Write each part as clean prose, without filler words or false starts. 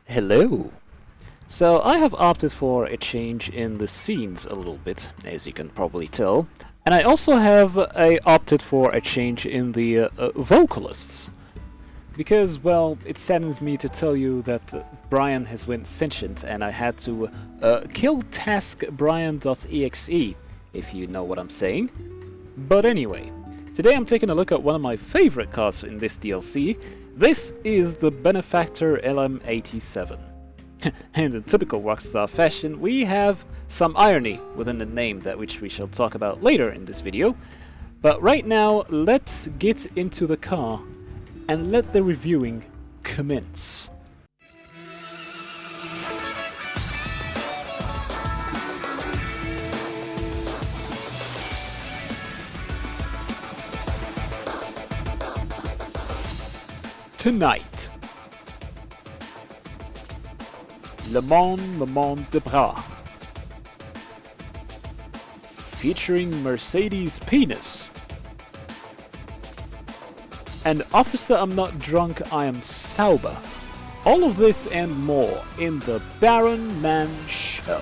Hello! So I have opted for a change in the scenes a little bit, as you can probably tell. And I also have opted for a change in the vocalists. Because, well, it saddens me to tell you that Brian has went sentient and I had to kill task Brian.exe, if you know what I'm saying. But anyway, today I'm taking a look at one of my favorite cars in this DLC. This is the Benefactor LM87. And in typical Rockstar fashion, we have some irony within the name, that which we shall talk about later in this video. But right now, let's get into the car and let the reviewing commence. Tonight, Le Mans de Bras, featuring Mercedes Penis, and Officer I'm not drunk, I am sober. All of this and more in the Baron Man Show.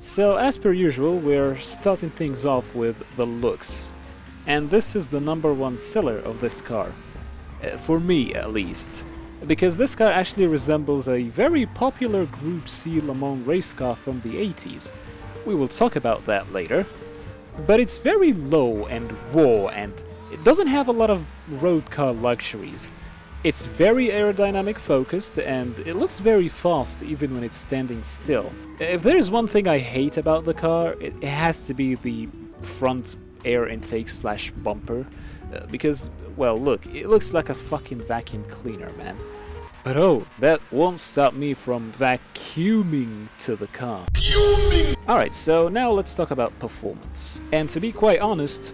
So as per usual, we're starting things off with the looks. And this is the #1 seller of this car. For me, at least. Because this car actually resembles a very popular Group C Le Mans race car from the 80s. We will talk about that later. But it's very low and raw, and it doesn't have a lot of road car luxuries. It's very aerodynamic focused, and it looks very fast even when it's standing still. If there's one thing I hate about the car, it has to be the front air intake slash bumper, because, well, look, it looks like a fucking vacuum cleaner, man. But oh, that won't stop me from vacuuming to the car. Alright, so now let's talk about performance. And to be quite honest,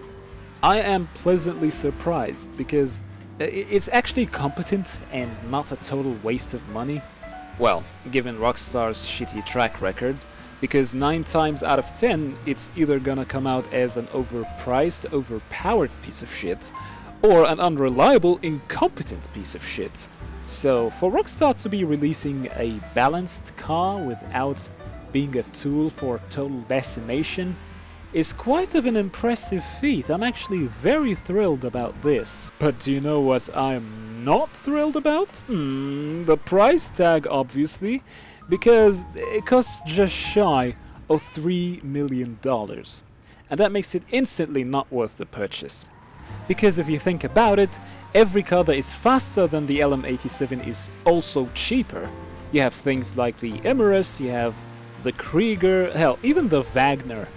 I am pleasantly surprised, because it's actually competent and not a total waste of money. Well, given Rockstar's shitty track record. Because 9 times out of 10, it's either gonna come out as an overpriced, overpowered piece of shit, or an unreliable, incompetent piece of shit. So, for Rockstar to be releasing a balanced car without being a tool for total decimation is quite of an impressive feat. I'm actually very thrilled about this. But do you know what I'm not thrilled about? The price tag, obviously. Because it costs just shy of $3 million. And that makes it instantly not worth the purchase. Because if you think about it, every car that is faster than the LM87 is also cheaper. You have things like the Emirates, you have the Krieger, hell, even the Wagner.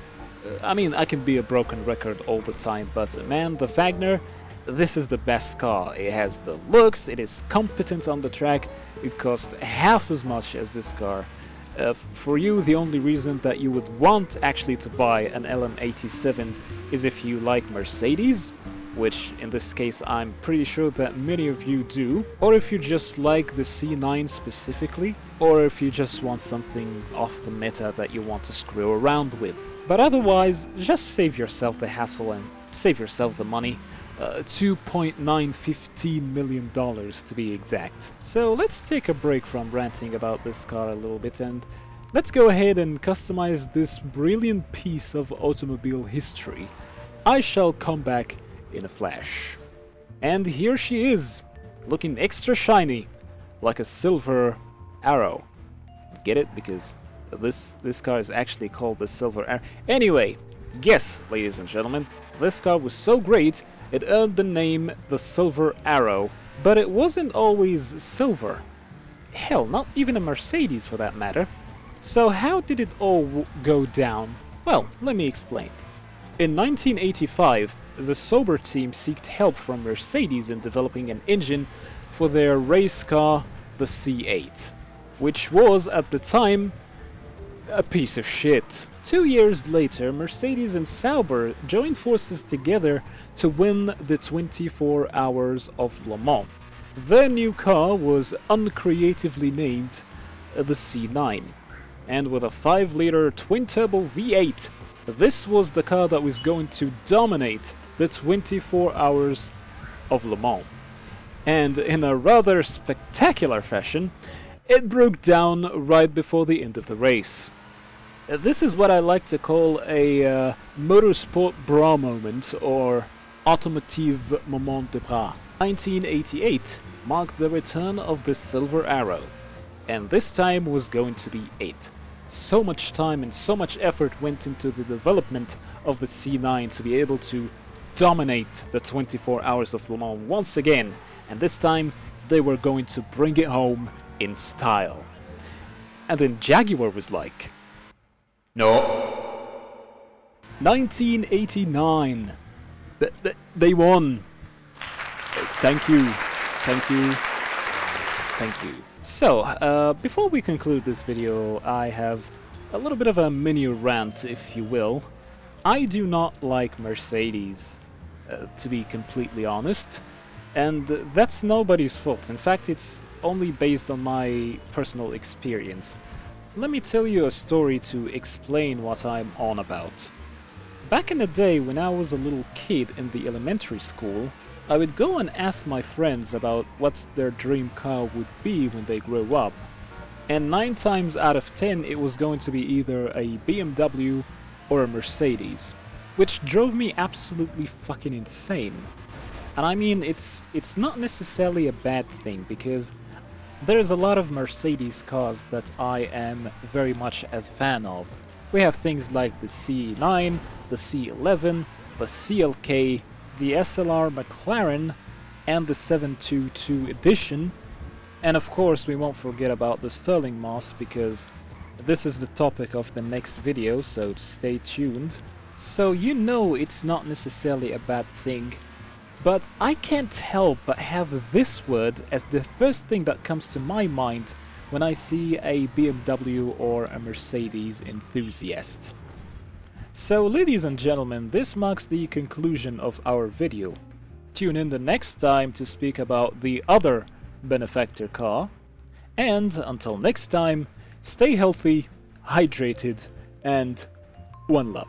I mean, I can be a broken record all the time, but man, the Wagner, this is the best car. It has the looks, it is competent on the track, it costs half as much as this car. For you, the only reason that you would want actually to buy an LM87 is if you like Mercedes, which in this case I'm pretty sure that many of you do, or if you just like the C9 specifically, or if you just want something off the meta that you want to screw around with. But otherwise, just save yourself the hassle and save yourself the money. $2.915 million to be exact. So let's take a break from ranting about this car a little bit and let's go ahead and customize this brilliant piece of automobile history. I shall come back in a flash. And here she is, looking extra shiny, like a silver arrow. Get it? Because this car is actually called the Silver Arrow. Anyway, yes, ladies and gentlemen, this car was so great it earned the name the Silver Arrow, but it wasn't always silver. Hell, not even a Mercedes for that matter. So how did it all go down? Well, let me explain. In 1985, the Sauber team sought help from Mercedes in developing an engine for their race car, the C8, which was, at the time, a piece of shit. 2 years later, Mercedes and Sauber joined forces together to win the 24 Hours of Le Mans. Their new car was uncreatively named the C9, and with a 5-liter twin-turbo V8, this was the car that was going to dominate the 24 Hours of Le Mans. and in a rather spectacular fashion, it broke down right before the end of the race. This is what I like to call a motorsport bras moment, or automotive moment de bras. 1988 marked the return of the Silver Arrow, and this time was going to be 8. So much time and so much effort went into the development of the C9 to be able to dominate the 24 hours of Le Mans once again, and this time they were going to bring it home in style. And then Jaguar was like, no. 1989. They won. Thank you. Thank you. Thank you. So, before we conclude this video, I have a little bit of a mini rant, if you will. I do not like Mercedes, to be completely honest, and that's nobody's fault. In fact, it's only based on my personal experience. Let me tell you a story to explain what I'm on about. Back in the day, when I was a little kid in the elementary school, I would go and ask my friends about what their dream car would be when they grow up. And 9 times out of 10 it was going to be either a BMW or a Mercedes, which drove me absolutely fucking insane. And I mean, it's not necessarily a bad thing, because there's a lot of Mercedes cars that I am very much a fan of. We have things like the C9, the C11, the CLK, the SLR McLaren, and the 722 edition. And of course we won't forget about the Sterling Moss, because this is the topic of the next video, so stay tuned. So you know it's not necessarily a bad thing, but I can't help but have this word as the first thing that comes to my mind when I see a BMW or a Mercedes enthusiast. So ladies and gentlemen, this marks the conclusion of our video. Tune in the next time to speak about the other benefactor car, and until next time, stay healthy, hydrated, and one love.